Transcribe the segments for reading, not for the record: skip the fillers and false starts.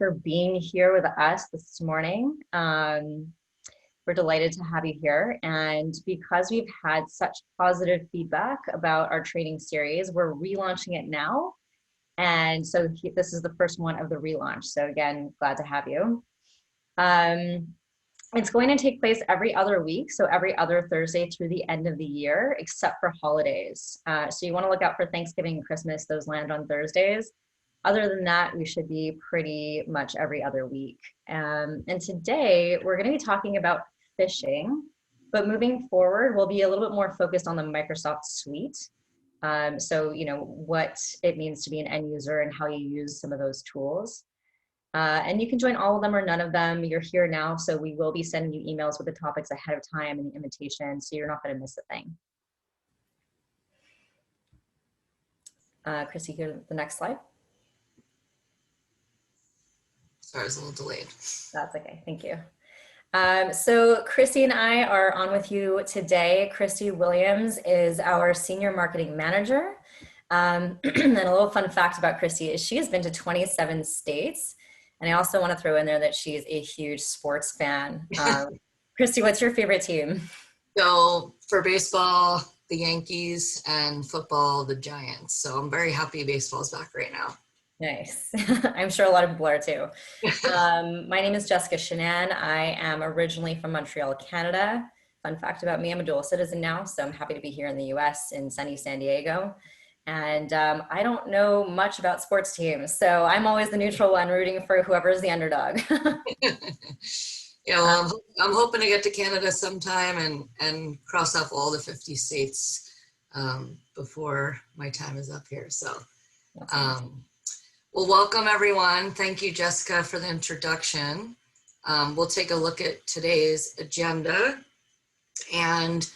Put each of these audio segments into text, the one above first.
for being here with us this morning. We're delighted to have you here. And because we've had such positive feedback about our training series, we're relaunching it now. And so this is the first one of the relaunch. So again, glad to have you. It's going to take place every other week, so every other Thursday through the end of the year, except for holidays. So you want to look out for Thanksgiving and Christmas, those land on Thursdays. Other than that, we should be pretty much every other week. And today we're going to be talking about phishing, but moving forward, we'll be a little bit more focused on the Microsoft suite. So, you know, what it means to be an end user and how you use some of those tools. And you can join all of them or none of them. You're here now, so we will be sending you emails with the topics ahead of time and the invitation, so you're not going to miss a thing. Chrissy, here, the next slide. Sorry, I was a little delayed. That's okay, thank you. So Chrissy and I are on with you today. Christy Williams is our Senior Marketing Manager. And a little fun fact about Christy is she has been to 27 states. And I also want to throw in there that she's a huge sports fan. Christy, what's your favorite team? So for baseball, the Yankees, and football, the Giants. So I'm very happy baseball's back right now. Nice. I'm sure a lot of people are too. My name is Jessica Shenan. I am originally from Montreal, Canada. Fun fact about me, I'm a dual citizen now, so I'm happy to be here in the US in sunny San Diego. And I don't know much about sports teams, so I'm always the neutral one rooting for whoever's the underdog. Yeah, well, I'm hoping to get to Canada sometime and cross off all the 50 states before my time is up here. So, well, welcome everyone. Thank you, Jessica, for the introduction. We'll take a look at today's agenda, and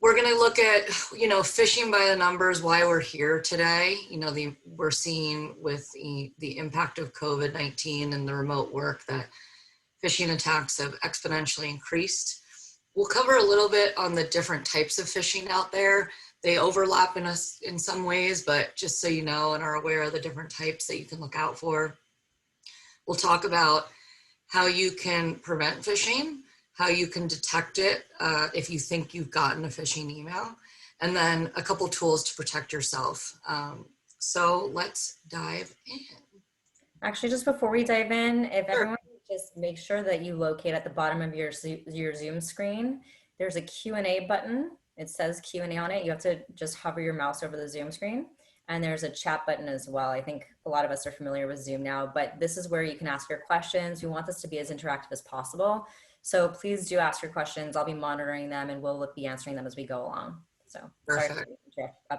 we're going to look at, you know, phishing by the numbers, why we're here today. You know, we're seeing with the impact of COVID-19 and the remote work that phishing attacks have exponentially increased. We'll cover a little bit on the different types of phishing out there. They overlap in some ways, but just so you know and are aware of the different types that you can look out for. We'll talk about how you can prevent phishing, how you can detect it if you think you've gotten a phishing email, and then a couple tools to protect yourself. So let's dive in. Actually, just before we dive in, if everyone just make sure that you locate at the bottom of your Zoom screen, there's a Q&A button. It says Q&A on it. You have to just hover your mouse over the Zoom screen. And there's a chat button as well. I think a lot of us are familiar with Zoom now, but this is where you can ask your questions. We want this to be as interactive as possible. So please do ask your questions. I'll be monitoring them and we'll be answering them as we go along. So perfect.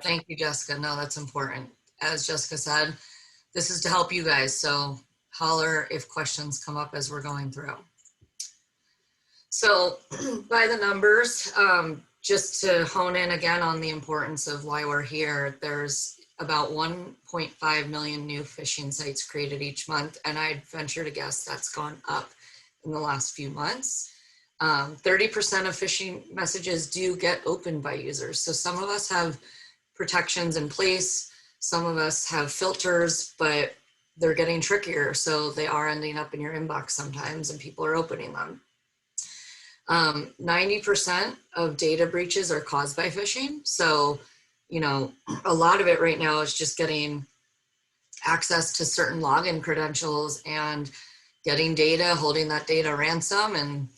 Thank you, Jessica. No, that's important. As Jessica said, this is to help you guys. So holler if questions come up as we're going through. So by the numbers, just to hone in again on the importance of why we're here, there's about 1.5 million new phishing sites created each month. And I'd venture to guess that's gone up in the last few months. 30% of phishing messages do get opened by users. So some of us have protections in place. Some of us have filters, but they're getting trickier. So they are ending up in your inbox sometimes and people are opening them. 90% of data breaches are caused by phishing. So, you know, a lot of it right now is just getting access to certain login credentials and getting data, holding that data ransom. And,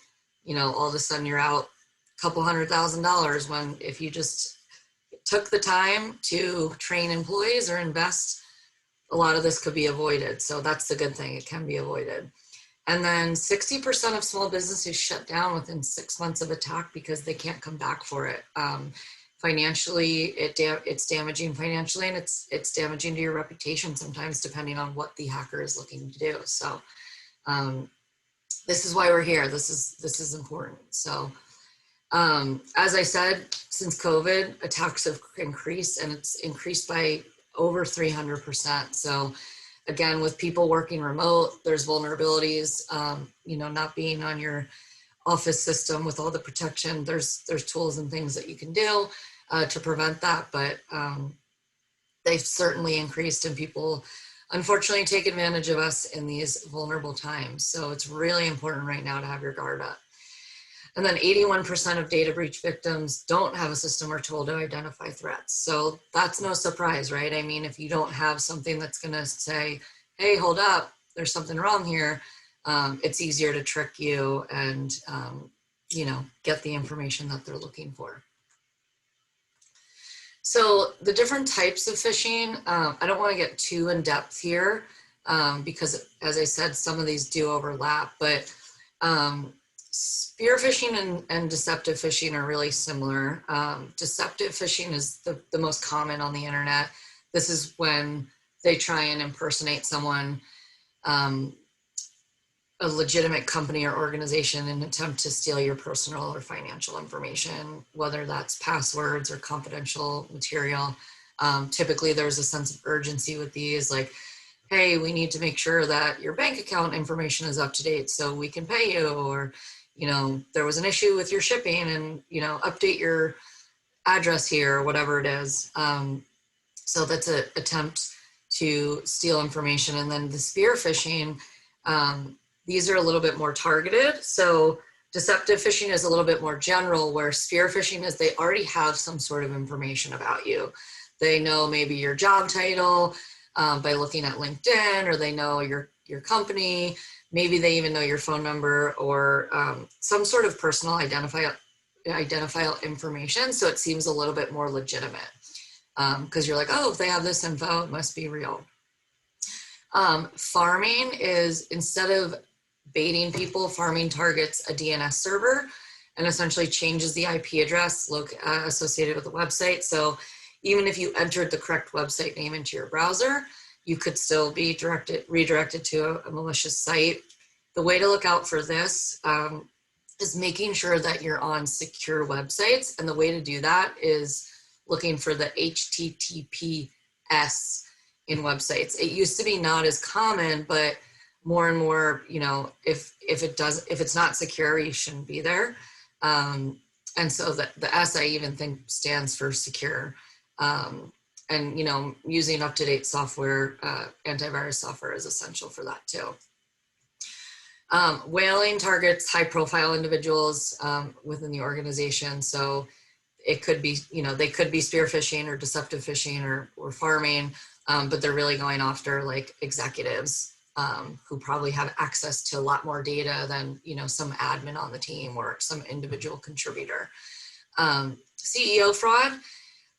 you know, all of a sudden you're out a couple $100,000 when if you just took the time to train employees or invest, a lot of this could be avoided. So that's the good thing, it can be avoided. And then 60% of small businesses shut down within 6 months of attack because they can't come back for it. Financially, it's damaging financially, and it's damaging to your reputation sometimes, depending on what the hacker is looking to do. So this is why we're here. This is important. So as I said, since COVID, attacks have increased, and it's increased by over 300%. So again, with people working remote, there's vulnerabilities, you know, not being on your office system with all the protection. There's tools and things that you can do to prevent that, but they've certainly increased, and people unfortunately take advantage of us in these vulnerable times. So it's really important right now to have your guard up. And then 81% of data breach victims don't have a system or tool to identify threats. So that's no surprise, right? I mean, if you don't have something that's going to say, hey, hold up, there's something wrong here, it's easier to trick you and, get the information that they're looking for. So the different types of phishing, I don't want to get too in depth here because, as I said, some of these do overlap, but spear phishing and deceptive phishing are really similar. Deceptive phishing is the most common on the internet. This is when they try and impersonate someone, a legitimate company or organization, in an attempt to steal your personal or financial information, whether that's passwords or confidential material. Typically, there's a sense of urgency with these, like, hey, we need to make sure that your bank account information is up to date so we can pay you, or, there was an issue with your shipping and, update your address here, or whatever it is. So that's an attempt to steal information. And then the spear phishing, these are a little bit more targeted. So deceptive phishing is a little bit more general, where spear phishing is they already have some sort of information about you. They know maybe your job title by looking at LinkedIn, or they know your company. Maybe they even know your phone number, or some sort of personal identifiable information. So it seems a little bit more legitimate because you're like, oh, if they have this info, it must be real. Farming is, instead of baiting people, farming targets a DNS server and essentially changes the IP address associated with the website. So even if you entered the correct website name into your browser, you could still be redirected to a malicious site. The way to look out for this is making sure that you're on secure websites. And the way to do that is looking for the HTTPS in websites. It used to be not as common, but more and more, if it's not secure, you shouldn't be there. And so the S, I even think, stands for secure. And using up-to-date software, antivirus software, is essential for that too. Whaling targets high-profile individuals within the organization. So it could be, they could be spear phishing or deceptive phishing or farming, but they're really going after like executives who probably have access to a lot more data than, some admin on the team or some individual contributor. CEO fraud,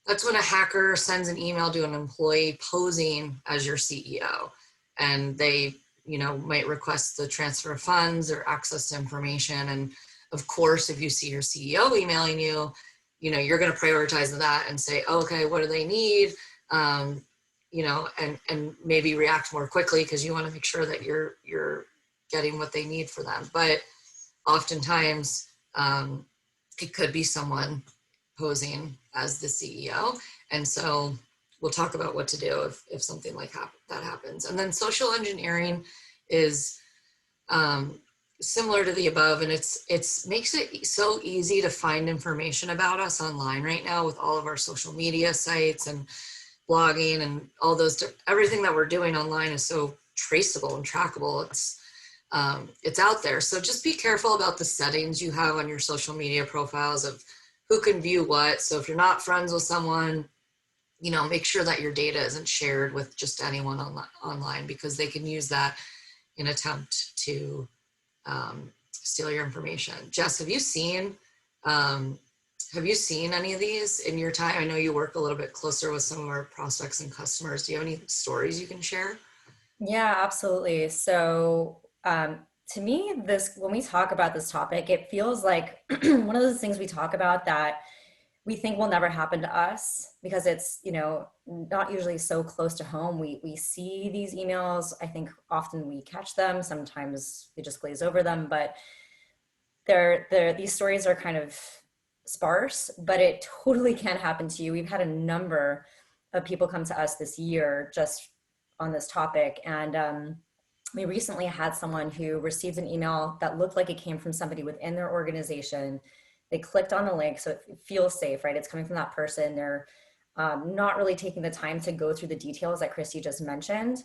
that's when a hacker sends an email to an employee posing as your CEO, and they, might request the transfer of funds or access to information. And of course, if you see your CEO emailing you, you're going to prioritize that and say, oh, okay, what do they need? And maybe react more quickly because you want to make sure that you're getting what they need for them. But oftentimes it could be someone posing as the CEO. And so we'll talk about what to do if something like that happens. And then social engineering is similar to the above, and it's makes it so easy to find information about us online right now with all of our social media sites and blogging and all those. Everything that we're doing online is so traceable and trackable. It's out there. So just be careful about the settings you have on your social media profiles of who can view what. So if you're not friends with someone, make sure that your data isn't shared with just anyone online, because they can use that in attempt to steal your information. Jess, have you seen any of these in your time? I know you work a little bit closer with some of our prospects and customers. Do you have any stories you can share? Yeah, absolutely. So to me, when we talk about this topic, it feels like one of those things we talk about that we think will never happen to us because it's, not usually so close to home. We see these emails. I think often we catch them. Sometimes we just glaze over them, but these stories are kind of sparse, but it totally can happen to you. We've had a number of people come to us this year just on this topic. And we recently had someone who received an email that looked like it came from somebody within their organization. They clicked on the link, so it feels safe, right? It's coming from that person. They're not really taking the time to go through the details that Christy just mentioned.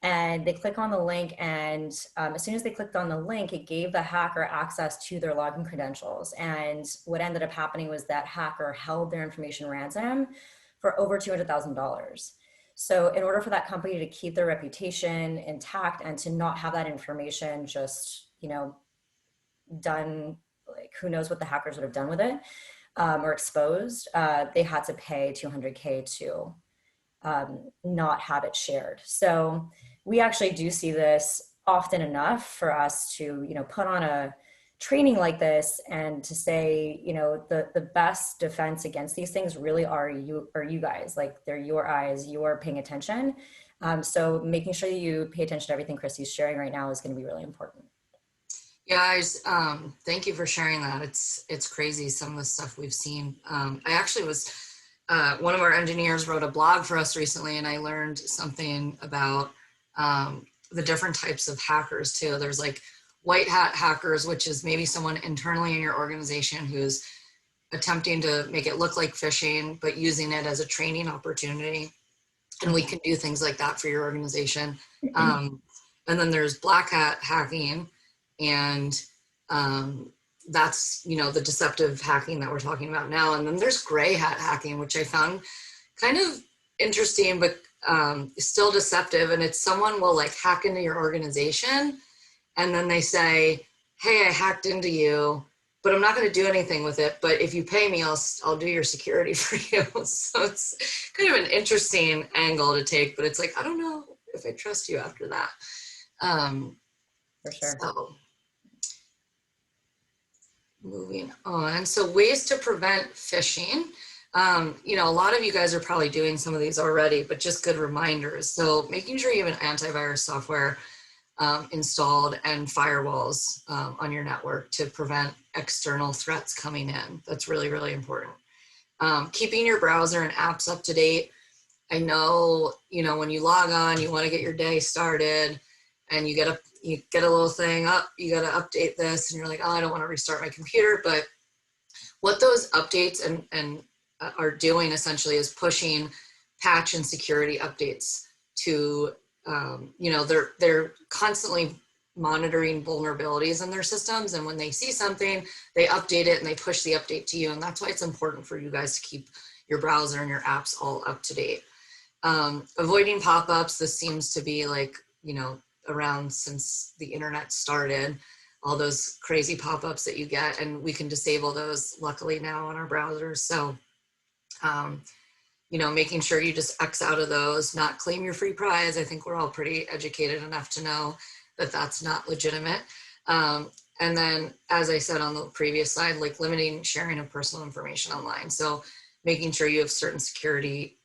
and they click on the link, and as soon as they clicked on the link, it gave the hacker access to their login credentials. And what ended up happening was that hacker held their information ransom for over $200,000. So in order for that company to keep their reputation intact and to not have that information just, done, like who knows what the hackers would have done with it, or exposed, they had to pay 200K to not have it shared. So we actually do see this often enough for us to, put on a training like this and to say, the best defense against these things really are you guys. Like, they're your eyes, you're paying attention. So making sure that you pay attention to everything Christy's sharing right now is going to be really important. Yeah, guys, thank you for sharing that. It's crazy, some of the stuff we've seen. I actually was, one of our engineers wrote a blog for us recently, and I learned something about the different types of hackers too. There's like white hat hackers, which is maybe someone internally in your organization who's attempting to make it look like phishing, but using it as a training opportunity. And we can do things like that for your organization. And then there's black hat hacking, and that's, the deceptive hacking that we're talking about now. And then there's gray hat hacking, which I found kind of interesting, but still deceptive. And it's someone will like hack into your organization, and then they say, hey, I hacked into you, but I'm not going to do anything with it. But if you pay me, I'll do your security for you. So it's kind of an interesting angle to take, but it's like, I don't know if I trust you after that. For sure. So moving on. So ways to prevent phishing. A lot of you guys are probably doing some of these already, but just good reminders. So making sure you have an antivirus software installed and firewalls on your network to prevent external threats coming in. That's really, really important. Keeping your browser and apps up to date. I know, when you log on, you want to get your day started, and you get a little thing up, you got to update this, and you're like, oh, I don't want to restart my computer. But what those updates and are doing essentially is pushing patch and security updates to, they're constantly monitoring vulnerabilities in their systems. And when they see something, they update it and they push the update to you. And that's why it's important for you guys to keep your browser and your apps all up to date. Avoiding pop-ups. This seems to be like, around since the internet started, all those crazy pop-ups that you get, and we can disable those luckily now on our browsers. So, making sure you just X out of those, not claim your free prize. I think we're all pretty educated enough to know that that's not legitimate. And then, as I said on the previous slide, like limiting sharing of personal information online. So making sure you have certain security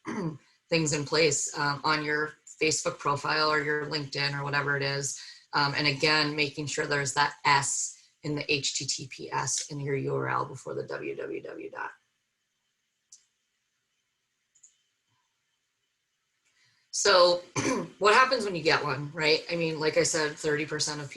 things in place on your Facebook profile or your LinkedIn or whatever it is. And again, making sure there's that S in the HTTPS in your URL before the www dot. So what happens when you get one, right? I mean, like I said, 30% of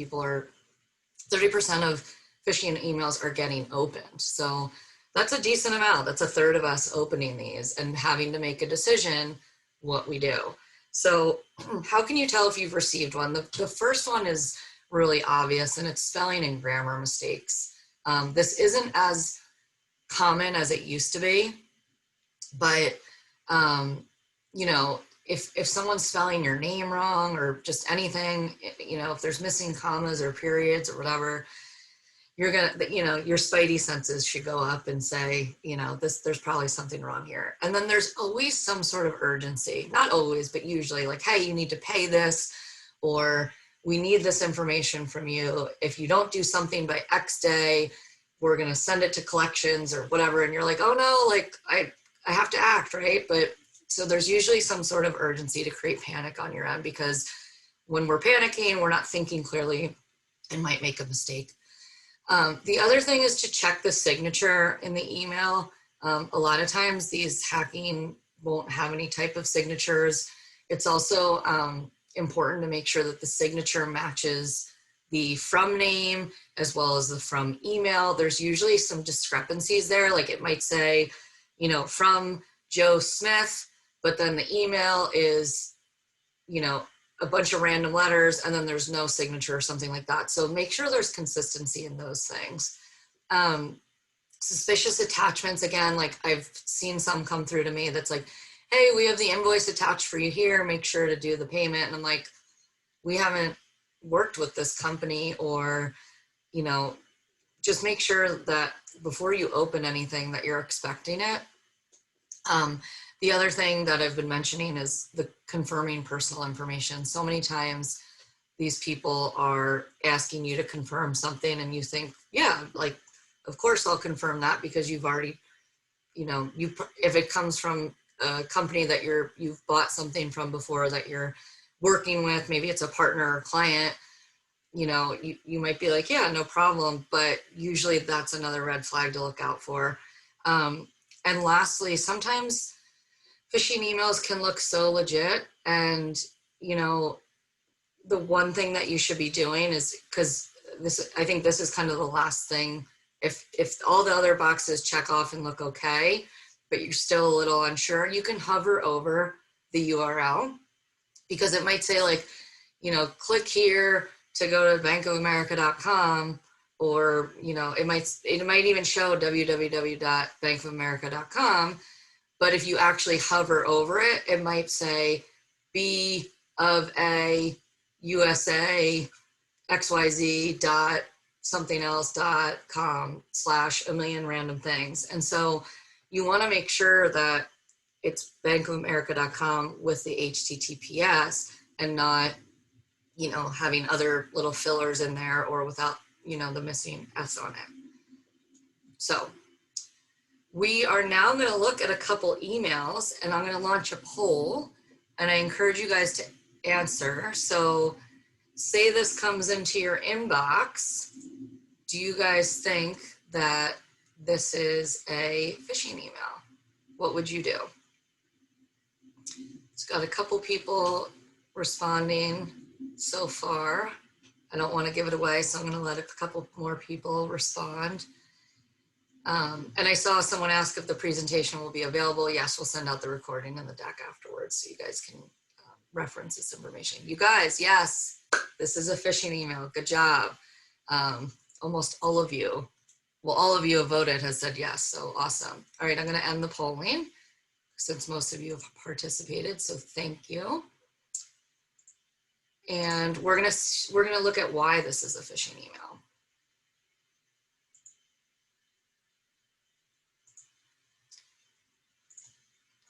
phishing emails are getting opened. So that's a decent amount. That's a third of us opening these and having to make a decision what we do. So how can you tell if you've received one? The first one is really obvious, and it's spelling and grammar mistakes. This isn't as common as it used to be, but if someone's spelling your name wrong or just anything, if there's missing commas or periods or whatever, you're gonna, your spidey senses should go up and say, there's probably something wrong here. And then there's always some sort of urgency, not always, but usually like, hey, you need to pay this, or we need this information from you. If you don't do something by X day, we're gonna send it to collections or whatever. And you're like, oh no, like I have to act, right? But so there's usually some sort of urgency to create panic on your end, because when we're panicking, we're not thinking clearly and might make a mistake. The other thing is to check the signature in the email. A lot of times these hacking won't have any type of signatures. It's also important to make sure that the signature matches the from name as well as the from email. There's usually some discrepancies there. Like it might say, from Joe Smith, but then the email is, a bunch of random letters and then there's no signature or something like that. So make sure there's consistency in those things. Suspicious attachments, again, like I've seen some come through to me that's like, hey, we have the invoice attached for you here, make sure to do the payment. And I'm like, we haven't worked with this company, or, you know, just make sure that before you open anything that you're expecting it. The other thing that I've been mentioning is the confirming personal information. So many times these people are asking you to confirm something and you think, yeah, like, of course I'll confirm that, because you've already, you know, if it comes from a company that you've bought something from before that you're working with, maybe it's a partner or client, you know, you might be like, yeah, no problem. But usually that's another red flag to look out for. And lastly, sometimes phishing emails can look so legit, and, you know, the one thing that you should be doing is, because I think this is kind of the last thing. If all the other boxes check off and look okay, but you're still a little unsure, you can hover over the URL, because it might say like, you know, click here to go to bankofamerica.com, or, you know, it might even show www.bankofamerica.com. But if you actually hover over it, it might say B of A USA XYZ dot something else .com / a million random things. And so you want to make sure that it's bankofamerica.com with the HTTPS, and not, you know, having other little fillers in there, or without, you know, the missing S on it. So we are now going to look at a couple emails, and I'm going to launch a poll, and I encourage you guys to answer. So say this comes into your inbox. Do you guys think that this is a phishing email? What would you do? It's got a couple people responding so far. I don't want to give it away, so I'm going to let a couple more people respond. And I saw someone ask if the presentation will be available. Yes, we'll send out the recording and the deck afterwards, so you guys can reference this information. You guys, yes, this is a phishing email. Good job. Almost all of you, well, all of you have voted, has said yes, so awesome. All right, I'm going to end the polling since most of you have participated, so thank you. And we're gonna look at why this is a phishing email.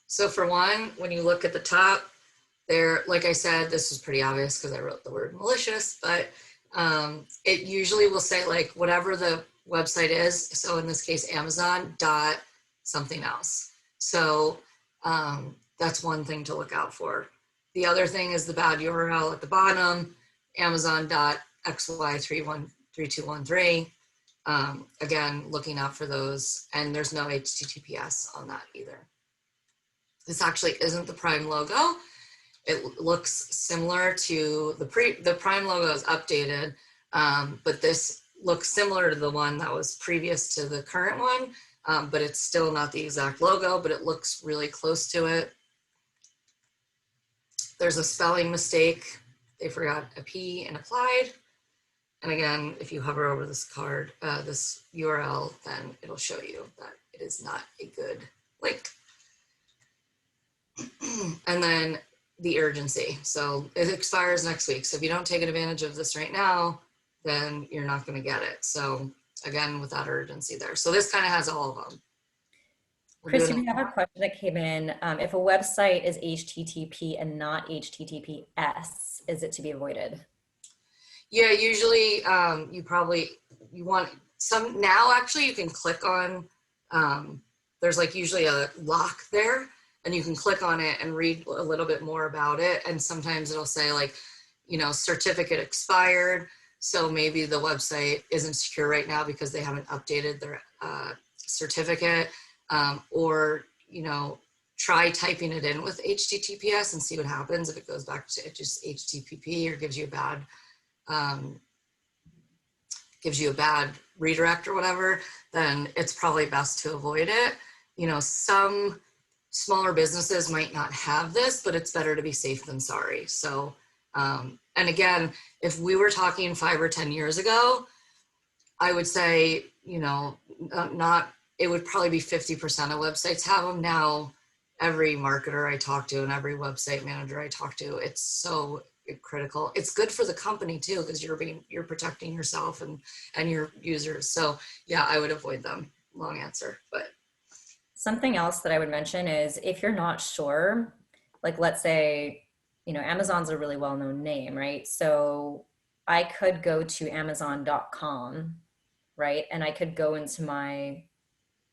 So for one, when you look at the top there, like I said, this is pretty obvious because I wrote the word malicious, but it usually will say like whatever the website is. So in this case, Amazon dot something else. So that's one thing to look out for. The other thing is the bad URL at the bottom, amazon.xy3213. Again, looking out for those, and there's no HTTPS on that either. This actually isn't the Prime logo. It looks similar to the Prime logo is updated, but this looks similar to the one that was previous to the current one, but it's still not the exact logo, but it looks really close to it. There's a spelling mistake. They forgot a P and applied. And again, if you hover over this card, this URL, then it'll show you that it is not a good link. And then the urgency. So it expires next week. So if you don't take advantage of this right now, then you're not going to get it. So again, with that urgency there. So this kind of has all of them. Christy, we have a question that came in. If a website is HTTP and not HTTPS, is it to be avoided? Yeah, usually you want some, now actually you can click on, there's like usually a lock there, and you can click on it and read a little bit more about it. And sometimes it'll say like, you know, certificate expired. So maybe the website isn't secure right now because they haven't updated their certificate. Or, you know, try typing it in with HTTPS and see what happens. If it goes back to just HTTP or gives you a bad redirect or whatever, then it's probably best to avoid it. You know, some smaller businesses might not have this, but it's better to be safe than sorry. So And again, if we were talking 5 or 10 years ago, I would say, not, it would probably be 50% of websites have them. Now, every marketer I talk to and every website manager I talk to, it's so critical. It's good for the company too, because you're protecting yourself and your users. So yeah, I would avoid them. Long answer, but Something else that I would mention is if you're not sure, like let's say, Amazon's a really well-known name, right? So I could go to Amazon.com, right? And I could go into my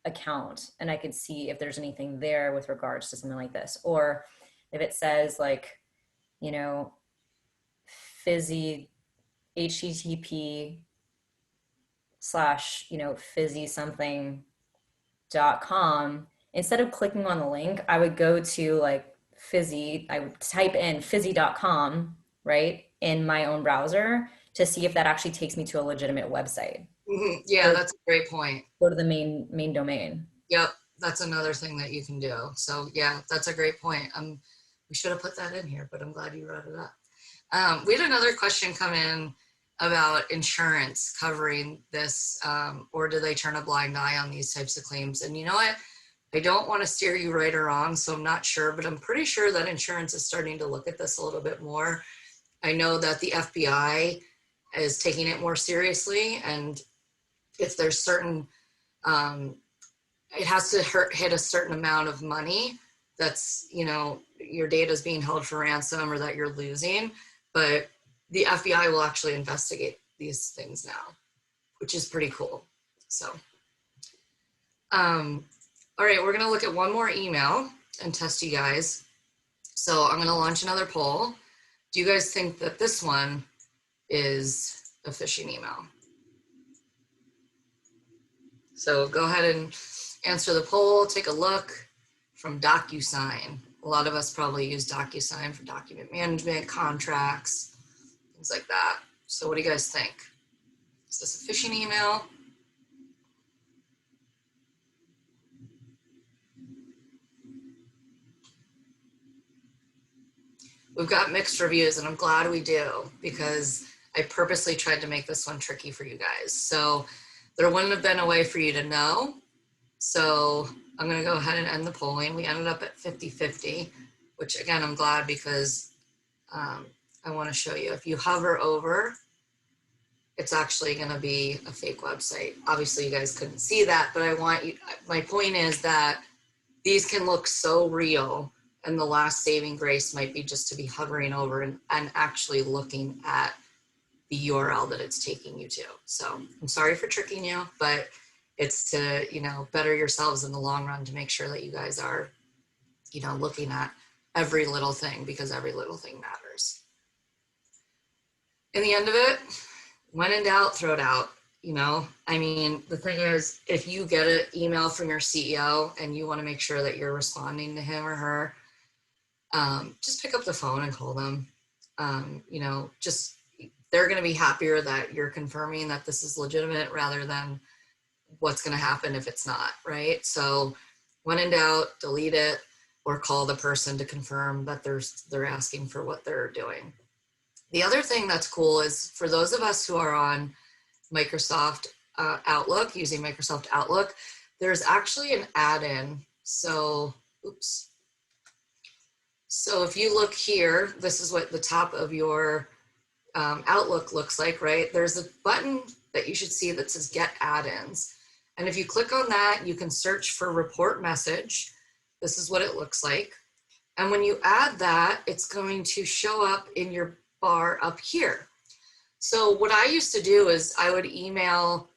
account and I could see if there's anything there with regards to something like this. Or if it says like, you know, fizzy HTTP slash, fizzy something.com, instead of clicking on the link, I would go to like fizzy, I would type in fizzy.com, right, in my own browser to see if that actually takes me to a legitimate website. yeah, Or that's a great point. go to the main domain. Yep, that's another thing that you can do. So yeah, that's a great point. We should have put that in here, but I'm glad you brought it up. We had another question come in about insurance covering this, or do they turn a blind eye on these types of claims? And you know what? I don't want to steer you right or wrong, so I'm not sure, but I'm pretty sure that insurance is starting to look at this a little bit more. I know that the FBI is taking it more seriously, and if there's certain, it has to hit a certain amount of money that's, your data is being held for ransom or that you're losing, but the FBI will actually investigate these things now, which is pretty cool. So, all right, we're gonna look at one more email and test you guys. So I'm gonna launch another poll. Do you guys think that this one is a phishing email? So go ahead and answer the poll, take a look from DocuSign. A lot of us probably use DocuSign for document management, contracts, things like that. So what do you guys think? Is this a phishing email? We've got mixed reviews, and I'm glad we do, because I purposely tried to make this one tricky for you guys. So there wouldn't have been a way for you to know. So I'm gonna go ahead and end the polling. We ended up at 50-50, which again, I'm glad, because I wanna show you. If you hover over, it's actually gonna be a fake website. Obviously you guys couldn't see that, but my point is that these can look so real, and the last saving grace might be just to be hovering over and actually looking at the URL that it's taking you to. So I'm sorry for tricking you, but it's to, better yourselves in the long run, to make sure that you guys are, looking at every little thing, because every little thing matters. In the end of it, when in doubt, throw it out. The thing is, if you get an email from your CEO and you want to make sure that you're responding to him or her, just pick up the phone and call them. They're going to be happier that you're confirming that this is legitimate, rather than what's going to happen if it's not, right? So when in doubt, delete it, or call the person to confirm that they're asking for what they're doing. The other thing that's cool is, for those of us who are on Microsoft Outlook, using Microsoft Outlook, there's actually an add-in. So, oops. So if you look here, this is what the top of your Outlook looks like, right? There's a button that you should see that says Get Add-ins. And if you click on that, you can search for Report Message. This is what it looks like. And when you add that, it's going to show up in your bar up here. So what I used to do is I would email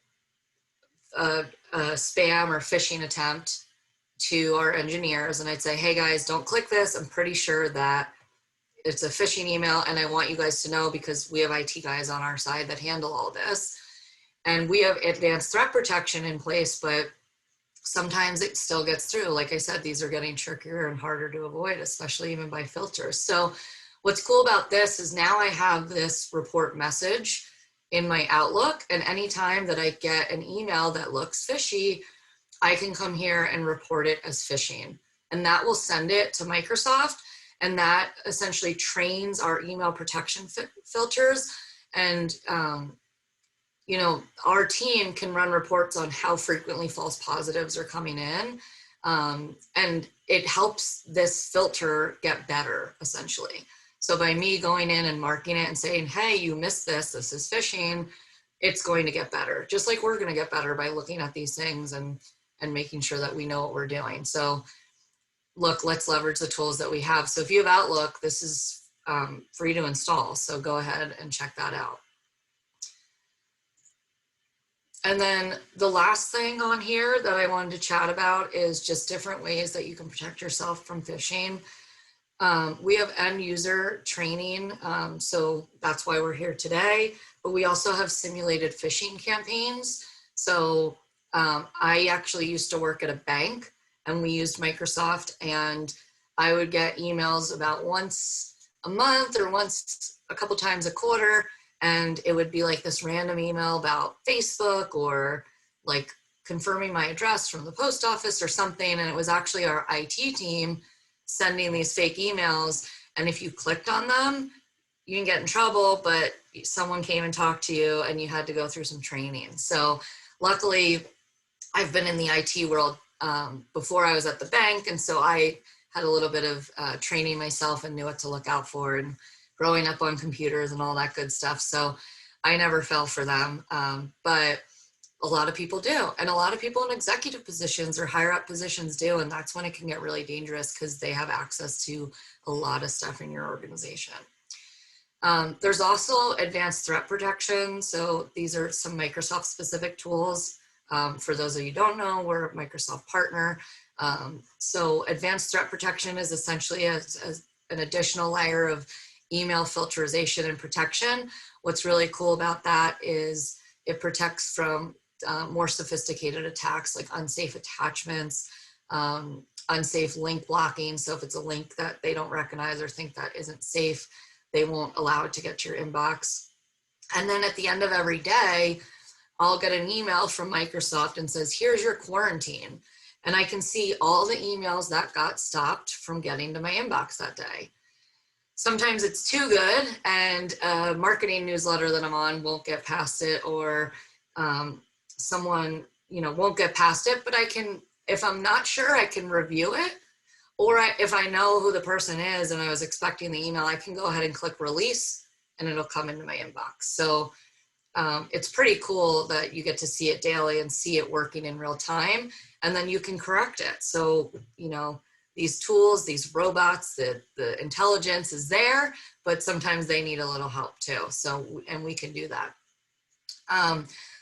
a spam or phishing attempt to our engineers, and I'd say, hey guys, don't click this. I'm pretty sure that it's a phishing email, and I want you guys to know, because we have IT guys on our side that handle all this. And we have advanced threat protection in place, but sometimes it still gets through. Like I said, these are getting trickier and harder to avoid, especially even by filters. So what's cool about this is now I have this report message in my Outlook, and anytime that I get an email that looks fishy, I can come here and report it as phishing. And that will send it to Microsoft, And that essentially trains our email protection filters. And, you know, our team can run reports on how frequently false positives are coming in. And it helps this filter get better, essentially. So by me going in and marking it and saying, hey, you missed this, this is phishing, it's going to get better. Just like we're going to get better by looking at these things and making sure that we know what we're doing. So look, let's leverage the tools that we have. So if you have Outlook, this is free to install. So go ahead and check that out. And then the last thing on here that I wanted to chat about is just different ways that you can protect yourself from phishing. We have end user training, so that's why we're here today, but we also have simulated phishing campaigns. So I actually used to work at a bank, and we used Microsoft, and I would get emails about once a month or once a couple times a quarter, and it would be like this random email about Facebook or like confirming my address from the post office or something, and it was actually our IT team sending these fake emails. And if you clicked on them, you can get in trouble, but someone came and talked to you and you had to go through some training. So luckily I've been in the IT world before I was at the bank. And so I had a little bit of training myself and knew what to look out for, and growing up on computers and all that good stuff. So I never fell for them. But a lot of people do. And a lot of people in executive positions or higher up positions do. And that's when it can get really dangerous, because they have access to a lot of stuff in your organization. There's also advanced threat protection. So these are some Microsoft specific tools. For those of you who don't know, we're a Microsoft partner. So advanced threat protection is essentially as an additional layer of email filterization and protection. What's really cool about that is it protects from more sophisticated attacks like unsafe attachments, unsafe link blocking. So if it's a link that they don't recognize or think that isn't safe, they won't allow it to get to your inbox. And then at the end of every day, I'll get an email from Microsoft and says, here's your quarantine. And I can see all the emails that got stopped from getting to my inbox that day. Sometimes it's too good, and a marketing newsletter that I'm on won't get past it, or someone, you know, won't get past it, but I can, if I'm not sure, I can review it. Or if I know who the person is and I was expecting the email, I can go ahead and click release and it'll come into my inbox. So it's pretty cool that you get to see it daily and see it working in real time, and then you can correct it. So, you know, these tools, these robots, the intelligence is there, but sometimes they need a little help too. So, and we can do that.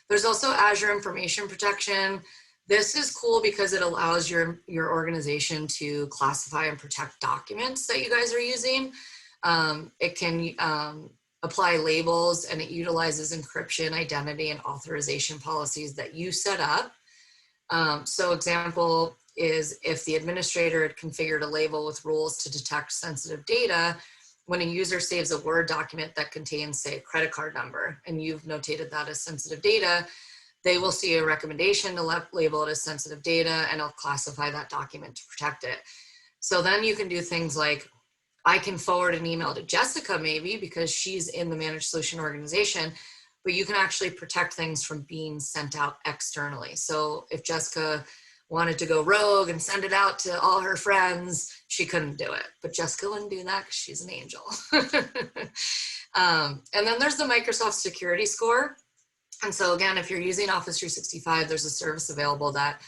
There's also Azure Information Protection. This is cool because it allows your organization to classify and protect documents that you guys are using. It can apply labels, and it utilizes encryption, identity, and authorization policies that you set up. So example is if the administrator had configured a label with rules to detect sensitive data, when a user saves a Word document that contains, say, a credit card number, and you've notated that as sensitive data, they will see a recommendation to label it as sensitive data, and it'll classify that document to protect it. So then you can do things like, I can forward an email to Jessica maybe because she's in the managed solution organization, but you can actually protect things from being sent out externally. So if Jessica wanted to go rogue and send it out to all her friends, she couldn't do it. But Jessica wouldn't do that because she's an angel. And then there's the Microsoft Security Score. And so again, if you're using Office 365, there's a service available that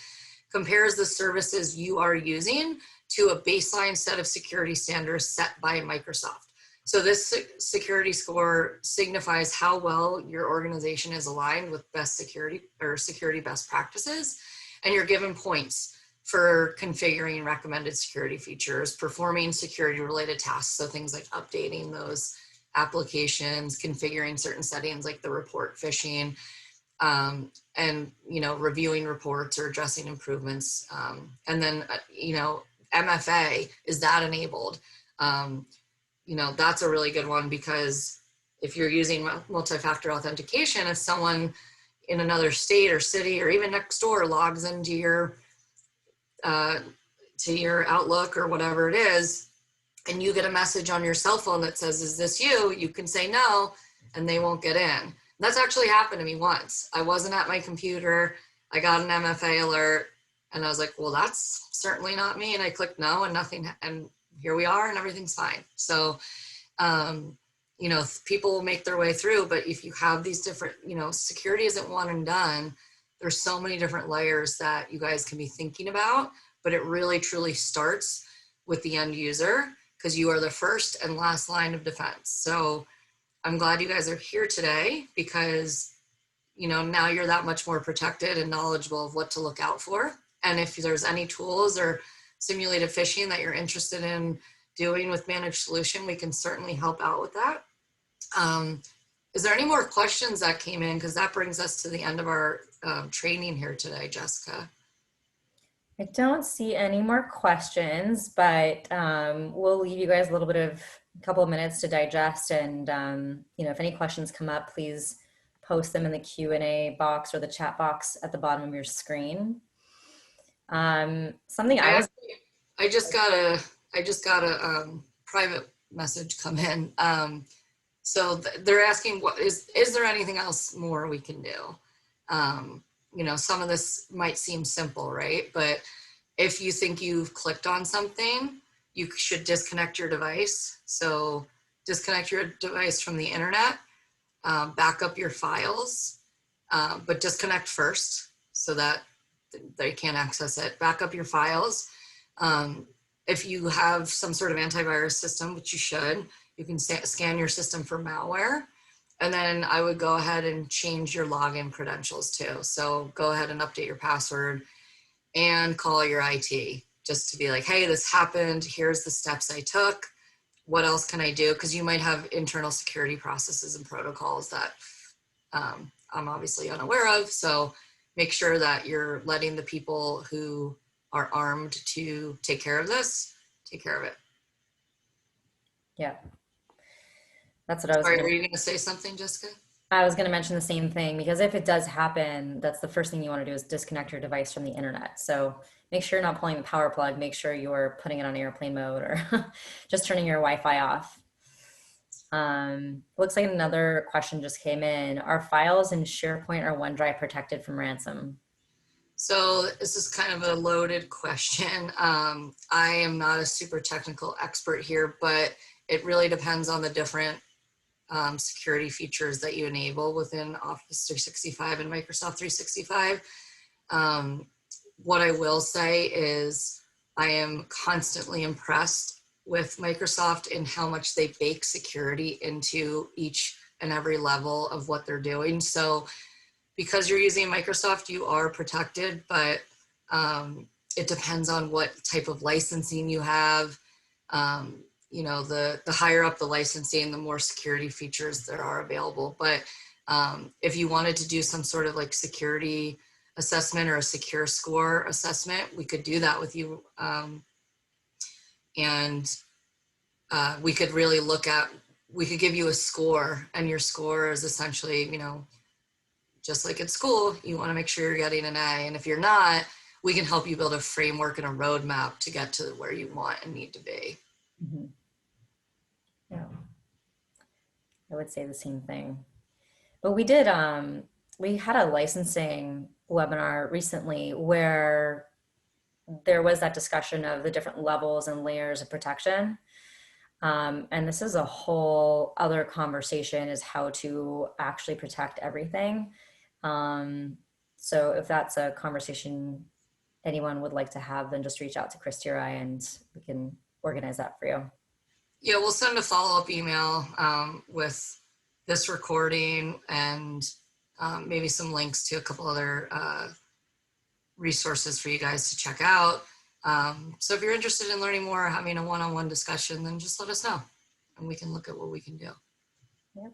compares the services you are using to a baseline set of security standards set by Microsoft. So this security score signifies how well your organization is aligned with best security or security best practices. And you're given points for configuring recommended security features, performing security related tasks. So things like updating those applications, configuring certain settings like the report phishing, and, you know, reviewing reports or addressing improvements. And then, you know, MFA, is that enabled? You know, that's a really good one, because if you're using multi-factor authentication, if someone in another state or city or even next door logs into your Outlook or whatever it is, and you get a message on your cell phone that says, is this you? You can say no, and they won't get in. That's actually happened to me once. I wasn't at my computer. I got an MFA alert, and I was like, well, that's certainly not me. And I clicked no, and nothing, and here we are, and everything's fine. So, you know, people will make their way through, but if you have these different, you know, security isn't one and done. There's so many different layers that you guys can be thinking about, but it really truly starts with the end user, because you are the first and last line of defense. So I'm glad you guys are here today, because, you know, now you're that much more protected and knowledgeable of what to look out for. And if there's any tools or simulated phishing that you're interested in doing with Managed Solution, we can certainly help out with that. Is there any more questions that came in? Because that brings us to the end of our training here today, Jessica. I don't see any more questions, but we'll leave you guys a couple of minutes to digest. And you know, if any questions come up, please post them in the Q&A box or the chat box at the bottom of your screen. Something I was. I just got a private message come in. So they're asking, what is there anything else more we can do? You know, some of this might seem simple, right? But if you think you've clicked on something, you should disconnect your device. So disconnect your device from the internet, back up your files, but disconnect first so that they can't access it. Back up your files. If you have some sort of antivirus system, which you should, you can scan your system for malware. And then I would go ahead and change your login credentials too. So go ahead and update your password and call your IT just to be like, hey, this happened. Here's the steps I took. What else can I do? Because you might have internal security processes and protocols that I'm obviously unaware of. So make sure that you're letting the people who are armed to take care of this, take care of it. Yeah, that's what I was Sorry, going were to. you going to say something, Jessica? I was going to mention the same thing, because if it does happen, that's the first thing you want to do is disconnect your device from the internet. So make sure you're not pulling the power plug. Make sure you're putting it on airplane mode or just turning your Wi-Fi off. Looks like another question just came in. Are files in SharePoint or OneDrive protected from ransom? So this is kind of a loaded question. I am not a super technical expert here, but it really depends on the different security features that you enable within Office 365 and Microsoft 365. What I will say is I am constantly impressed with Microsoft in how much they bake security into each and every level of what they're doing. So because you're using Microsoft, you are protected, but it depends on what type of licensing you have. You know, the higher up the licensing, the more security features there are available. But if you wanted to do some sort of like security assessment or a secure score assessment, we could do that with you. We could really we could give you a score, and your score is essentially, you know, just like at school, you want to make sure you're getting an A. And if you're not, we can help you build a framework and a roadmap to get to where you want and need to be. Mm-hmm. Yeah, I would say the same thing. But we had a licensing webinar recently where there was that discussion of the different levels and layers of protection. And this is a whole other conversation, is how to actually protect everything. So if that's a conversation anyone would like to have, then just reach out to Christy or I, and we can organize that for you. Yeah, we'll send a follow-up email with this recording and maybe some links to a couple other resources for you guys to check out. So if you're interested in learning more or having a one-on-one discussion, then just let us know and we can look at what we can do. Yep.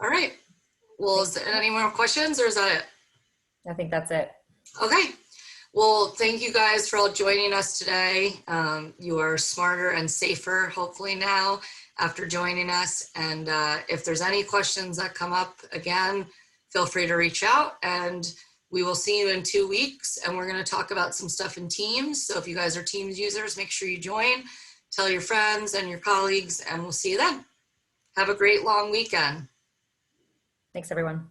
All right. Well, is there any more questions, or is that it? I think that's it. Okay. Well, thank you guys for all joining us today. You are smarter and safer, hopefully now, after joining us. And if there's any questions that come up, again, feel free to reach out, and we will see you in 2 weeks. And we're going to talk about some stuff in Teams. So if you guys are Teams users, make sure you join. Tell your friends and your colleagues, and we'll see you then. Have a great long weekend. Thanks, everyone.